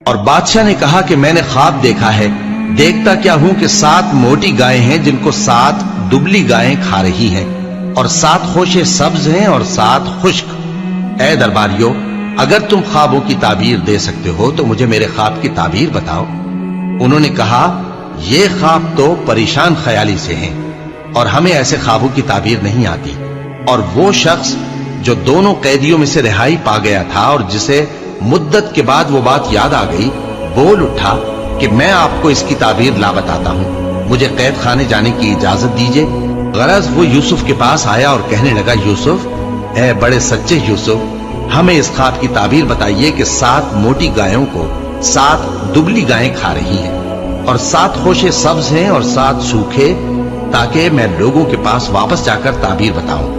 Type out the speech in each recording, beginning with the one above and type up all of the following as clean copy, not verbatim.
اور بادشاہ نے کہا کہ میں نے خواب دیکھا ہے، دیکھتا کیا ہوں کہ 7 موٹی گائیں ہیں جن کو 7 دبلی گائیں کھا رہی ہیں، اور 7 خوشے سبز ہیں اور 7 خشک۔ اے درباریو، اگر تم خوابوں کی تعبیر دے سکتے ہو تو مجھے میرے خواب کی تعبیر بتاؤ۔ انہوں نے کہا، یہ خواب تو پریشان خیالی سے ہیں اور ہمیں ایسے خوابوں کی تعبیر نہیں آتی۔ اور وہ شخص جو دونوں قیدیوں میں سے رہائی پا گیا تھا اور جسے مدت کے بعد وہ بات یاد آ گئی، بول اٹھا کہ میں آپ کو اس کی تعبیر لا بتاتا ہوں، مجھے قید خانے جانے کی اجازت دیجیے۔ غرض وہ یوسف کے پاس آیا اور کہنے لگا، یوسف، اے بڑے سچے یوسف، ہمیں اس خواب کی تعبیر بتائیے کہ 7 موٹی گایوں کو 7 دبلی گائیں کھا رہی ہیں، اور 7 خوشے سبز ہیں اور 7 سوکھے، تاکہ میں لوگوں کے پاس واپس جا کر تعبیر بتاؤں۔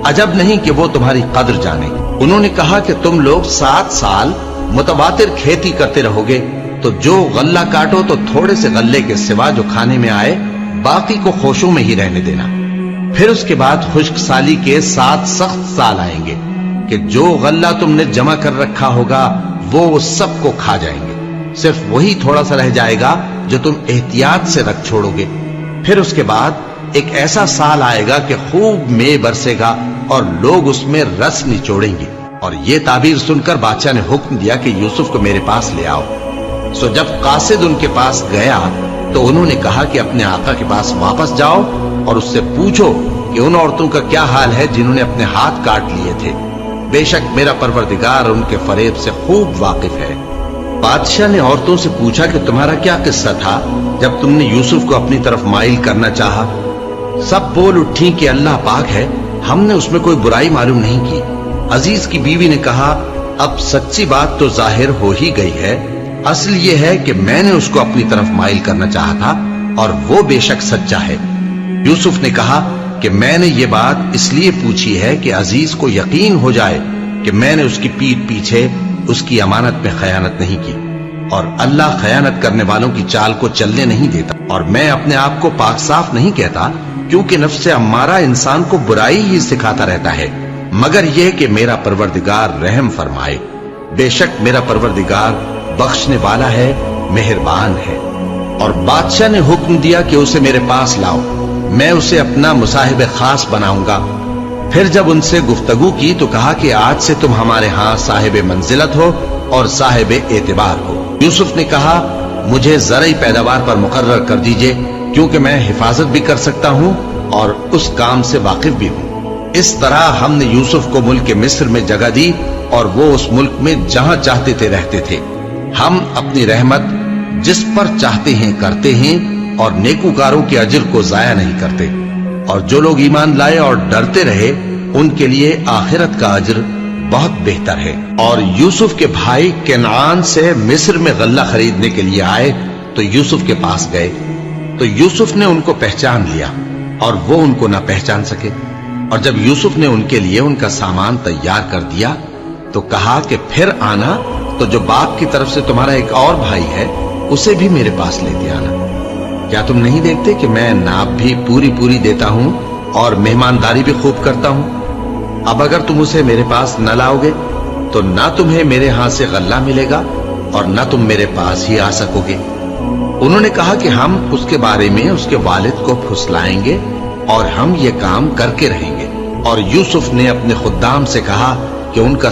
عجب نہیں کہ وہ تمہاری قدر جانے۔ انہوں نے کہا کہ تم لوگ 7 سال متواتر کھیتی کرتے رہو گے، تو جو غلہ کاٹو تو تھوڑے سے غلے کے سوا جو کھانے میں آئے باقی کو خوشوں میں ہی رہنے دینا۔ پھر اس کے بعد خشک سالی کے 7 سخت سال آئیں گے کہ جو غلہ تم نے جمع کر رکھا ہوگا وہ سب کو کھا جائیں گے، صرف وہی تھوڑا سا رہ جائے گا جو تم احتیاط سے رکھ چھوڑو گے۔ پھر اس کے بعد ایک ایسا سال آئے گا کہ خوب مے برسے گا اور لوگ اس میں رس نچوڑیں گے۔ اور یہ تعبیر سن کر بادشاہ نے حکم دیا کہ یوسف کو میرے پاس لے آؤ۔ سو جب قاصد ان کے پاس گیا تو انہوں نے کہا کہ اپنے آقا کے پاس واپس جاؤ اور اس سے پوچھو کہ ان عورتوں کا کیا حال ہے جنہوں نے اپنے ہاتھ کاٹ لیے تھے، بے شک میرا پروردگار ان کے فریب سے خوب واقف ہے۔ بادشاہ نے عورتوں سے پوچھا کہ تمہارا کیا قصہ تھا جب تم نے یوسف کو اپنی طرف مائل کرنا چاہا؟ سب بول اٹھی کہ اللہ پاک ہے، ہم نے اس میں کوئی برائی معلوم نہیں کی۔ عزیز کی بیوی نے کہا، اب سچی بات تو ظاہر ہو ہی گئی ہے، اصل یہ ہے کہ میں نے اس کو اپنی طرف مائل کرنا چاہا تھا اور وہ بے شک سچا ہے۔ یوسف نے کہا کہ میں نے یہ بات اس لیے پوچھی ہے کہ عزیز کو یقین ہو جائے کہ میں نے اس کی پیٹھ پیچھے اس کی امانت میں خیانت نہیں کی، اور اللہ خیانت کرنے والوں کی چال کو چلنے نہیں دیتا۔ اور میں اپنے آپ کو پاک صاف نہیں کہتا، کیونکہ نفس امارہ انسان کو برائی ہی سکھاتا رہتا ہے، مگر یہ کہ میرا پروردگار رحم فرمائے، بے شک میرا پروردگار بخشنے والا ہے، مہربان ہے۔ اور بادشاہ نے حکم دیا کہ اسے میرے پاس لاؤ، میں اسے اپنا مصاحب خاص بناؤں گا۔ پھر جب ان سے گفتگو کی تو کہا کہ آج سے تم ہمارے ہاں صاحب منزلت ہو اور صاحب اعتبار ہو۔ یوسف نے کہا، مجھے زرعی پیداوار پر مقرر کر دیجئے، کیونکہ میں حفاظت بھی کر سکتا ہوں اور اس کام سے واقف بھی ہوں۔ اس طرح ہم نے یوسف کو ملک مصر میں جگہ دی اور وہ اس ملک میں جہاں چاہتے تھے رہتے تھے۔ ہم اپنی رحمت جس پر چاہتے ہیں کرتے ہیں اور نیکوکاروں کے اجر کو ضائع نہیں کرتے، اور جو لوگ ایمان لائے اور ڈرتے رہے ان کے لیے آخرت کا اجر بہت بہتر ہے۔ اور یوسف کے بھائی کنعان سے مصر میں غلہ خریدنے کے لیے آئے تو یوسف کے پاس گئے، تو یوسف نے ان کو پہچان لیا اور وہ ان کو نہ پہچان سکے۔ اور جب یوسف نے ان کے لیے ان کا سامان تیار کر دیا تو کہا کہ پھر آنا تو جو باپ کی طرف سے تمہارا ایک اور بھائی ہے اسے بھی میرے پاس لیتے آنا۔ کیا تم نہیں دیکھتے کہ میں ناپ بھی پوری دیتا ہوں اور مہمانداری بھی خوب کرتا ہوں؟ اب اگر تم اسے میرے پاس نہ لاؤ گے تو نہ تمہیں میرے ہاں سے غلہ ملے گا اور نہ تم میرے پاس ہی آ سکو گے۔ انہوں نے کہا کہ ہم اس کے بارے میں اس کے والد کو پھسلائیں گے اور ہم یہ کام کر کے رہیں گے۔ اور یوسف نے اپنے خدام سے کہا کہ ان کا